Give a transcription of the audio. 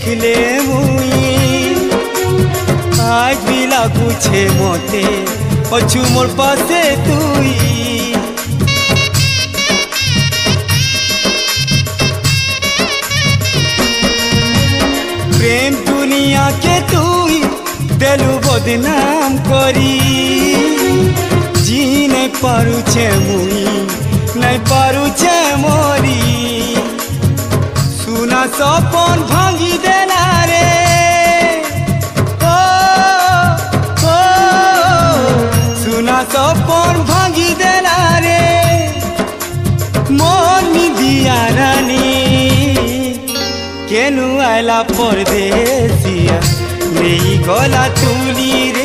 देखले मुई आज भी लागुछे मते अछु मोर पासे तुई प्रेम दुनिया के तुई देलु बदनाम करी जी नहीं पारुछे मुई नहीं पारुछे मोरी सुना सपन भांगी देला रे ओ, ओ, सुना सपन भांगी देला रे मन दिया रानी केनु आला परदेसिया नहीं गला तुली रे